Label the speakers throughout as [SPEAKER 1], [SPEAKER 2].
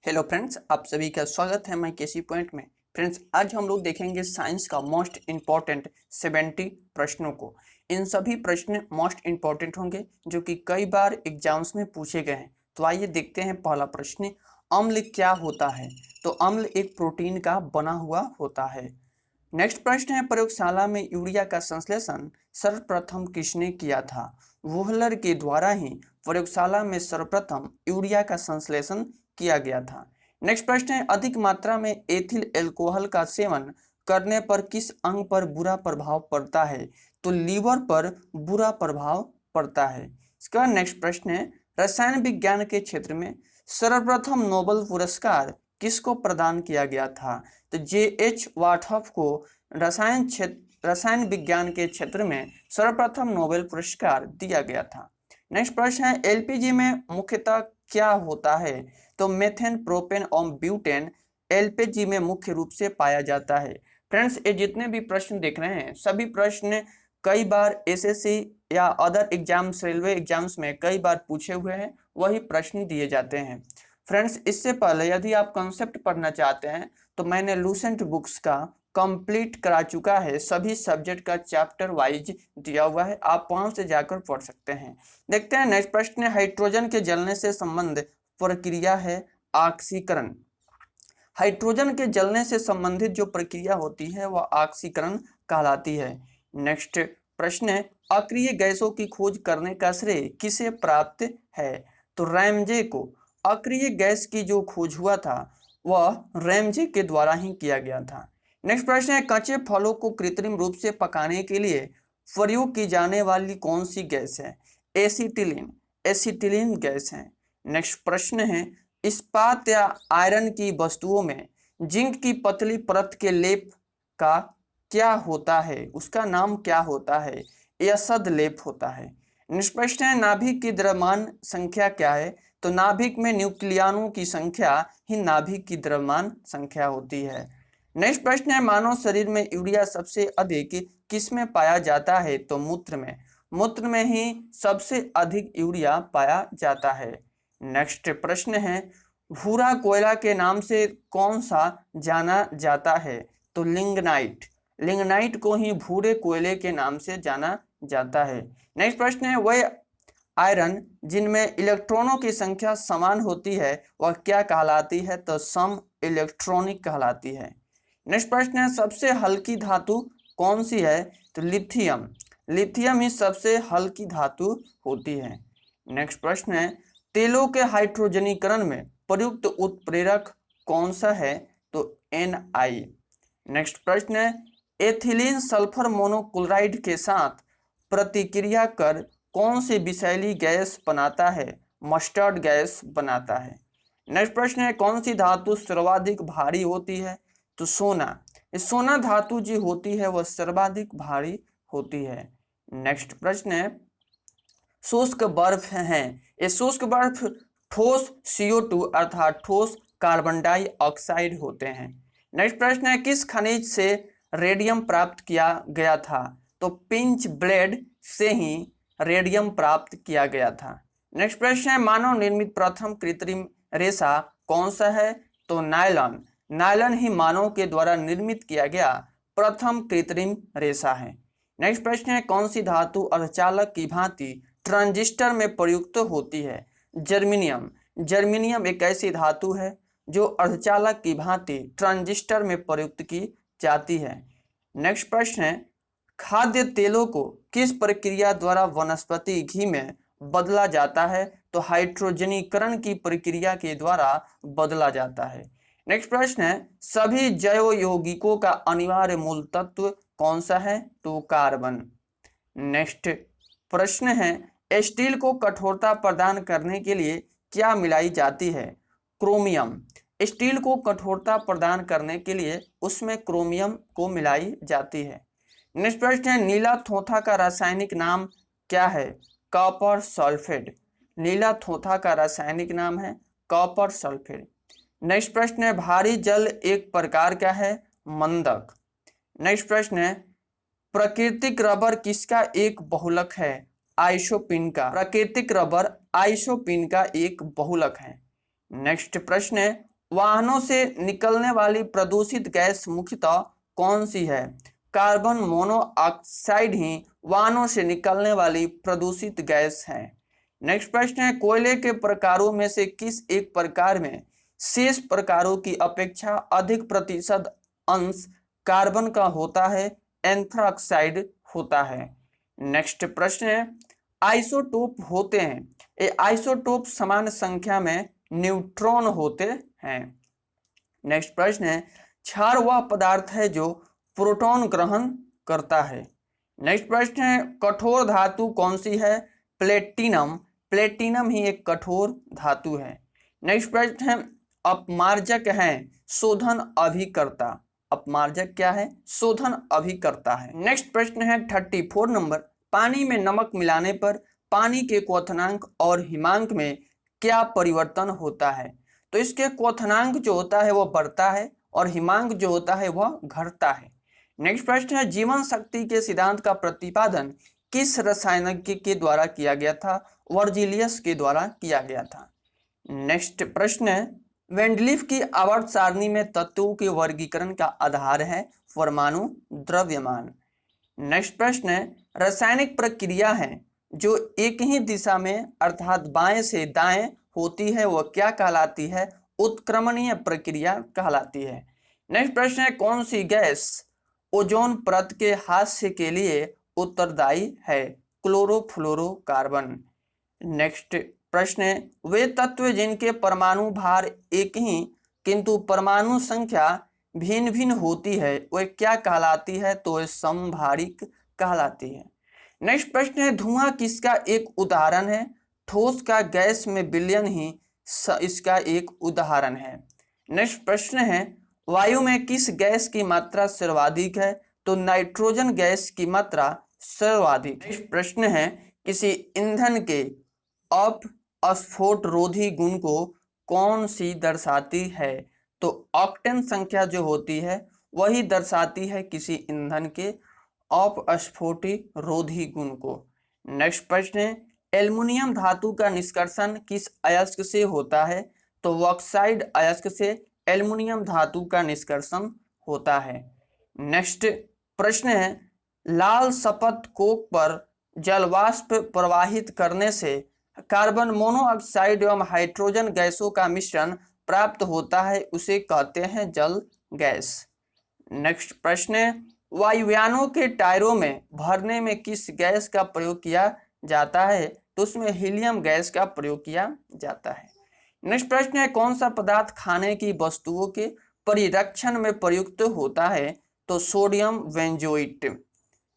[SPEAKER 1] Hello friends, आप सभी का स्वागत है मैं केसी पॉइंट में। फ्रेंड्स, आज हम लोग देखेंगे साइंस का मोस्ट इम्पॉर्टेंट 70 प्रश्नों को। इन सभी प्रश्न मोस्ट इम्पॉर्टेंट होंगे जो कि कई बार एग्जाम्स में पूछे गए हैं। तो आइए देखते हैं पहला प्रश्न, अम्ल क्या होता है? तो अम्ल एक प्रोटीन का बना हुआ होता है। नेक्स्ट प्रश्न है, प्रयोगशाला में यूरिया का संश्लेषण सर्वप्रथम किसने किया था? वोहलर के द्वारा ही प्रयोगशाला में सर्वप्रथम यूरिया का संश्लेषण किया गया था। नेक्स्ट प्रश्न है, अधिक मात्रा में एथिल एल्कोहल का सेवन करने पर किस अंग पर बुरा प्रभाव पड़ता है? तो लीवर पर बुरा प्रभाव पड़ता है। इसका नेक्स्ट प्रश्न है, रसायन विज्ञान के क्षेत्र में सर्वप्रथम नोबेल पुरस्कार किसको प्रदान किया गया था? तो J.H. वाटहॉफ को रसायन विज्ञान के क्षेत्र में सर्वप्रथम नोबेल पुरस्कार दिया गया था। नेक्स्ट प्रश्न है, एलपीजी में मुख्यतः क्या होता है? तो मेथेन, प्रोपेन और ब्यूटेन एलपीजी में मुख्य रूप से पाया जाता है। फ्रेंड्स, ये जितने भी प्रश्न देख रहे हैं सभी प्रश्न कई बार एसएससी या अदर एग्जाम्स, रेलवे एग्जाम्स में कई बार पूछे हुए हैं, वही प्रश्न दिए जाते हैं। फ्रेंड्स, इससे पहले यदि आप कॉन्सेप्ट पढ़ना चाहते हैं तो मैंने लूसेंट बुक्स का कंप्लीट करा चुका है, सभी सब्जेक्ट का चैप्टर वाइज दिया हुआ है, आप वहां से जाकर पढ़ सकते हैं। देखते हैं नेक्स्ट प्रश्न, हाइड्रोजन के जलने से संबंधित प्रक्रिया है ऑक्सीकरण। हाइड्रोजन के जलने से संबंधित जो प्रक्रिया होती है वह ऑक्सीकरण कहलाती है। नेक्स्ट प्रश्न है, अक्रिय गैसों की खोज करने का श्रेय किसे प्राप्त है? तो रैमजे को। अक्रिय गैस की जो खोज हुआ था वह रैमजे के द्वारा ही किया गया था। नेक्स्ट प्रश्न है, कच्चे फलों को कृत्रिम रूप से पकाने के लिए प्रयोग की जाने वाली कौन सी गैस है? एसिटिलीन गैस है। नेक्स्ट प्रश्न है, इस्पात या आयरन की वस्तुओं में जिंक की पतली परत के लेप का क्या होता है? उसका नाम क्या होता है? यसद लेप होता है। नेक्स्ट प्रश्न है, नाभिक की द्रव्यमान संख्या क्या है? तो नाभिक में न्यूक्लियनों की संख्या ही नाभिक की द्रव्यमान संख्या होती है। नेक्स्ट प्रश्न है, मानव शरीर में यूरिया सबसे अधिक किसमें पाया जाता है? तो मूत्र में। मूत्र में ही सबसे अधिक यूरिया पाया जाता है। नेक्स्ट प्रश्न है, भूरा कोयला के नाम से कौन सा जाना जाता है? तो लिग्नाइट। लिग्नाइट को ही भूरे कोयले के नाम से जाना जाता है। नेक्स्ट प्रश्न है, वह आयरन जिनमें इलेक्ट्रॉनों की संख्या समान होती है वह क्या कहलाती है? तो सम इलेक्ट्रॉनिक कहलाती है। नेक्स्ट प्रश्न है, सबसे हल्की धातु कौन सी है? तो लिथियम। लिथियम ही सबसे हल्की धातु होती है। नेक्स्ट प्रश्न है, तेलों के हाइड्रोजनीकरण में प्रयुक्त उत्प्रेरक कौन सा है? तो Na। नेक्स्ट प्रश्न है, एथिलीन सल्फर मोनोक्लोराइड के साथ प्रतिक्रिया कर कौन सी विषैली गैस बनाता है? मस्टर्ड गैस बनाता है। नेक्स्ट प्रश्न है, कौन सी धातु सर्वाधिक भारी होती है? तो सोना। सोना धातु जो होती है वह सर्वाधिक भारी होती है। नेक्स्ट प्रश्न है, शुष्क बर्फ है, ये शुष्क बर्फ ठोस CO2 अर्थात ठोस कार्बन डाइऑक्साइड होते हैं। नेक्स्ट प्रश्न है, किस खनिज से रेडियम प्राप्त किया गया था? तो पिंच ब्लेड से ही रेडियम प्राप्त किया गया था। नेक्स्ट प्रश्न है, मानव निर्मित प्रथम कृत्रिम रेशा कौन सा है? तो नायलॉन। नायलॉन ही मानव के द्वारा निर्मित किया गया प्रथम कृत्रिम रेशा है। नेक्स्ट प्रश्न है, कौन सी धातु अर्धचालक की भांति ट्रांजिस्टर में प्रयुक्त होती है? जर्मेनियम। जर्मेनियम एक ऐसी धातु है जो अर्धचालक की भांति ट्रांजिस्टर में प्रयुक्त की जाती है। नेक्स्ट प्रश्न है, खाद्य तेलों को किस प्रक्रिया द्वारा वनस्पति घी में बदला जाता है? तो हाइड्रोजनीकरण की प्रक्रिया के द्वारा बदला जाता है। नेक्स्ट प्रश्न है, सभी जैव यौगिकों का अनिवार्य मूल तत्व कौन सा है? तो कार्बन। नेक्स्ट प्रश्न है, स्टील को कठोरता प्रदान करने के लिए क्या मिलाई जाती है? क्रोमियम। स्टील को कठोरता प्रदान करने के लिए उसमें क्रोमियम को मिलाई जाती है। नेक्स्ट प्रश्न है, नीला थोथा का रासायनिक नाम क्या है? Copper sulphate. नीला थोथा का रासायनिक नाम है कॉपर सल्फेट। नेक्स्ट प्रश्न है, भारी जल एक प्रकार का है? मंदक। नेक्स्ट प्रश्न है, प्राकृतिक रबर किसका एक बहुलक है? आइसोपिन का। प्राकृतिक रबर आइसोपिन का एक बहुलक है। नेक्स्ट प्रश्न है, वाहनों से निकलने वाली प्रदूषित गैस मुख्यतः कौन सी है? कार्बन मोनोऑक्साइड ही वाहनों से निकलने वाली प्रदूषित गैस है। नेक्स्ट प्रश्न है, कोयले के प्रकारों में से किस एक प्रकार में शेष प्रकारों की अपेक्षा अधिक प्रतिशत अंश कार्बन का होता है? एंथ्राक्साइड होता है। नेक्स्ट प्रश्न है, आइसोटोप होते हैं, ये आइसोटोप समान संख्या में न्यूट्रॉन होते हैं। नेक्स्ट प्रश्न है, क्षार वह पदार्थ है जो प्रोटॉन ग्रहण करता है। नेक्स्ट प्रश्न है, कठोर धातु कौन सी है? प्लेटिनम, प्लेटिनम ही एक कठोर धातु है। नेक्स्ट प्रश्न है, अपमार्जक है शोधन अभिकर्ता, अपमार्जक क्या है? शोधन अभिकर्ता है। नेक्स्ट प्रश्न है 34 नंबर, पानी में नमक मिलाने पर पानी के क्वथनांक और हिमांक में क्या परिवर्तन होता है? तो इसके क्वथनांक जो होता है वह बढ़ता है और हिमांक जो होता है वह घटता है। नेक्स्ट प्रश्न है, जीवन शक्ति के सिद्धांत का प्रतिपादन किस रसायनज्ञ के द्वारा किया गया था? वर्जिलियस के द्वारा किया गया था। नेक्स्ट प्रश्न है, वेंडलीफ की आवर्त सारणी में तत्वों के वर्गीकरण का आधार है परमाणु द्रव्यमान। नेक्स्ट प्रश्न है, रासायनिक प्रक्रिया है जो एक ही दिशा में अर्थात बाएं से दाएं होती है वह क्या कहलाती है? उत्क्रमणीय प्रक्रिया कहलाती है। नेक्स्ट प्रश्न है, कौन सी गैस ओजोन परत के हास्य के लिए उत्तरदायी है? क्लोरोफ्लोरोकार्बन। नेक्स्ट प्रश्न है, वे तत्व जिनके परमाणु भार एक ही किंतु परमाणु संख्या भिन्न भिन्न होती है वह क्या कहलाती है? तो वह समभारिक कहलाती है। नेक्स्ट प्रश्न है, धुआं किसका एक उदाहरण है? ठोस का गैस में विलयन ही इसका एक उदाहरण है। नेक्स्ट प्रश्न है, वायु में किस गैस की मात्रा सर्वाधिक है? तो नाइट्रोजन गैस की मात्रा सर्वाधिक। नेक्स्ट प्रश्न है, किसी ईंधन के अपस्फोटरोधी गुण को कौन सी दर्शाती है? तो ऑक्टेन संख्या जो होती है वही दर्शाती है किसी ईंधन के अपस्फोटरोधी गुण को। नेक्स्ट प्रश्न है, एल्युमिनियम धातु का निष्कर्षण किस अयस्क से होता है? तो बॉक्साइड अयस्क से एल्युमिनियम धातु का निष्कर्षण होता है। नेक्स्ट प्रश्न है, लाल सपत कोक पर जलवाष्प प्रवाहित करने से कार्बन मोनोऑक्साइड एवं हाइड्रोजन गैसों का मिश्रण प्राप्त होता है, उसे कहते हैं जल गैस। नेक्स्ट प्रश्न है, वायुयानों के टायरों में भरने में किस गैस का प्रयोग किया जाता है? तो उसमें हीलियम गैस का प्रयोग किया जाता है। नेक्स्ट प्रश्न है, कौन सा पदार्थ खाने की वस्तुओं के परिरक्षण में प्रयुक्त होता है? तो सोडियम बेंजोइट।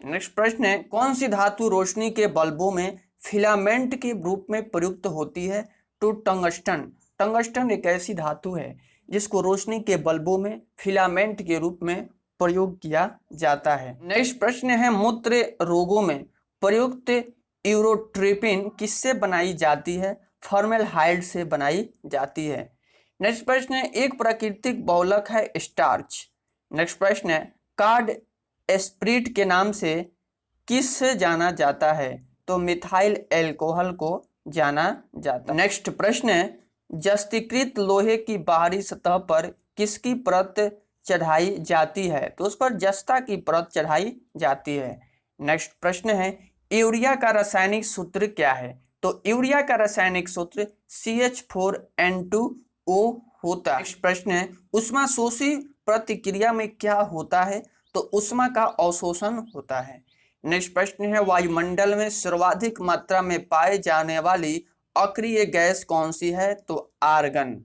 [SPEAKER 1] नेक्स्ट प्रश्न है, कौन सी धातु रोशनी के बल्बों में फिलामेंट के रूप में प्रयुक्त होती है? तो टंगस्टन। टंगस्टन एक ऐसी धातु है जिसको रोशनी के बल्बों में फिलामेंट के रूप में प्रयोग किया जाता है। नेक्स्ट प्रश्न है, मूत्र रोगों में प्रयुक्त यूरोट्रिपिन किससे बनाई जाती है? फॉर्मेल्डिहाइड से बनाई जाती है। नेक्स्ट प्रश्न है, एक प्राकृतिक बहुलक है स्टार्च। नेक्स्ट प्रश्न है, कार्ड एस्प्रिट के नाम से किससे जाना जाता है? तो मिथाइल एल्कोहल को जाना जाता है। नेक्स्ट प्रश्न है, जस्तीकृत लोहे की बाहरी सतह पर किसकी परत चढ़ाई जाती है? तो उस पर जस्ता की परत चढ़ाई जाती है। नेक्स्ट प्रश्न है, यूरिया का रासायनिक सूत्र क्या है? तो यूरिया का रासायनिक सूत्र CH4N2O होता है। नेक्स्ट प्रश्न है, ऊष्माशोषी प्रतिक्रिया में क्या होता है? तो ऊष्मा का अवशोषण होता है। नेक्स्ट प्रश्न है, वायुमंडल में सर्वाधिक मात्रा में पाए जाने वाली अक्रिय गैस कौन सी है? तो आर्गन।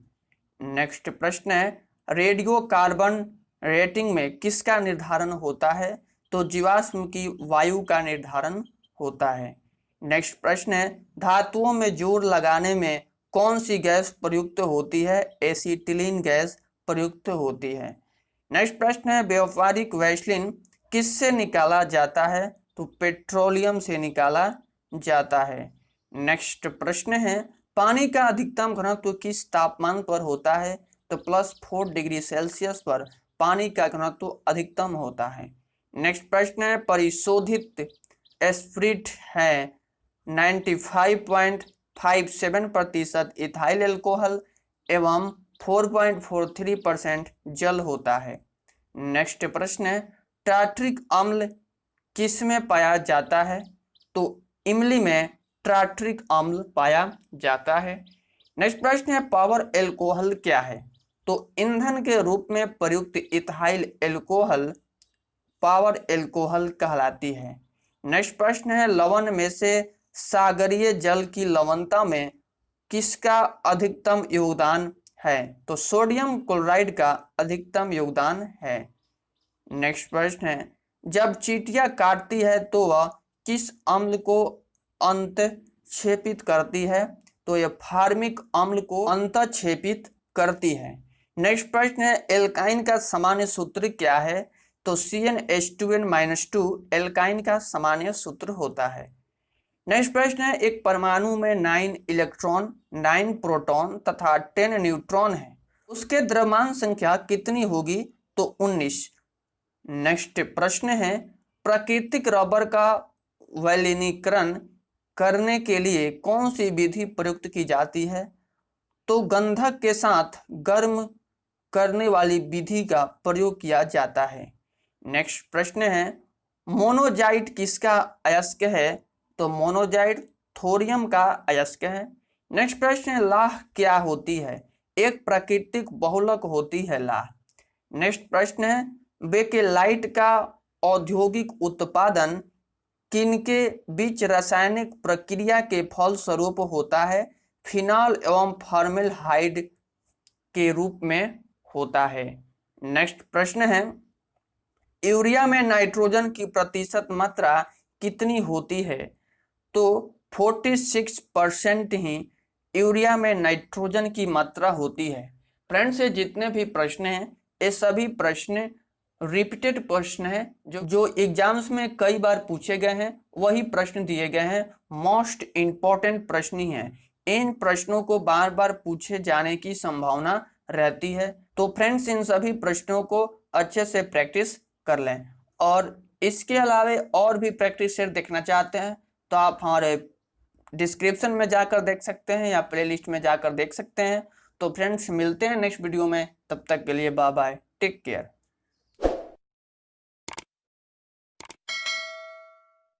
[SPEAKER 1] नेक्स्ट प्रश्न है, रेडियो कार्बन रेटिंग में किसका निर्धारण होता है? तो जीवाश्म की वायु का निर्धारण होता है। नेक्स्ट प्रश्न है, धातुओं में जोर लगाने में कौन सी गैस प्रयुक्त होती है? एसिटिलीन गैस प्रयुक्त होती है। नेक्स्ट प्रश्न है, व्यावहारिक वैसलीन किससे निकाला जाता है? तो पेट्रोलियम से निकाला जाता है। नेक्स्ट प्रश्न है, पानी का अधिकतम घनत्व किस तापमान पर होता है? तो +4 डिग्री सेल्सियस पर पानी का घनत्व अधिकतम होता है। नेक्स्ट प्रश्न है, परिशोधित एस्प्रिट है 95.57% इथाइल एल्कोहल एवं 4.43% जल होता है। नेक्स्ट प्रश्न है, टार्ट्रिक अम्ल किस में पाया जाता है? तो इमली में टार्ट्रिक अम्ल पाया जाता है। नेक्स्ट प्रश्न है, पावर एल्कोहल क्या है? तो ईंधन के रूप में प्रयुक्त इथाइल एल्कोहल पावर एल्कोहल कहलाती है। नेक्स्ट प्रश्न है, लवण में से सागरीय जल की लवणता में किसका अधिकतम योगदान है? तो सोडियम क्लोराइड का अधिकतम योगदान है। नेक्स्ट प्रश्न है, जब चींटियां काटती है तो वह किस अम्ल को अंतःक्षेपित करती है? तो यह फार्मिक अम्ल को अंतःक्षेपित करती है। नेक्स्ट प्रश्न है, एल्काइन का सामान्य सूत्र क्या है? तो CnH2n-2 एल्काइन का सामान्य सूत्र होता है। नेक्स्ट प्रश्न है, एक परमाणु में 9 इलेक्ट्रॉन, 9 प्रोटॉन तथा 10 न्यूट्रॉन है, उसके द्रव्यमान संख्या कितनी होगी? तो 19। नेक्स्ट प्रश्न है, प्राकृतिक रबर का वैलिनीकरण करने के लिए कौन सी विधि प्रयुक्त की जाती है? तो गंधक के साथ गर्म करने वाली विधि का प्रयोग किया जाता है। नेक्स्ट प्रश्न है, मोनोजाइट किसका अयस्क है? तो मोनोजाइट थोरियम का अयस्क है। नेक्स्ट प्रश्न है, लाह क्या होती है? एक प्राकृतिक बहुलक होती है लाह। नेक्स्ट प्रश्न है, बेकेलाइट का औद्योगिक उत्पादन किनके बीच रासायनिक प्रक्रिया के फलस्वरूप होता है? फिनॉल एवं फॉर्मेल्डिहाइड के रूप में होता है। नेक्स्ट प्रश्न है, यूरिया में नाइट्रोजन की प्रतिशत मात्रा कितनी होती है? तो 46% ही यूरिया में नाइट्रोजन की मात्रा होती है। फ्रेंड्स, ये जितने भी प्रश्न हैं ये सभी प्रश्न रिपीटेड प्रश्न हैं जो एग्जाम्स में कई बार पूछे गए हैं, वही प्रश्न दिए गए हैं, मोस्ट इम्पोर्टेंट प्रश्न ही हैं। इन प्रश्नों को बार बार पूछे जाने की संभावना रहती है। तो फ्रेंड्स, इन सभी प्रश्नों को अच्छे से प्रैक्टिस कर लें, और इसके अलावा और भी प्रैक्टिस सेट देखना चाहते हैं तो आप हमारे डिस्क्रिप्शन में जाकर देख सकते हैं या प्लेलिस्ट में जाकर देख सकते हैं। तो फ्रेंड्स, मिलते हैं नेक्स्ट वीडियो में, तब तक के लिए बाय बाय, टेक केयर।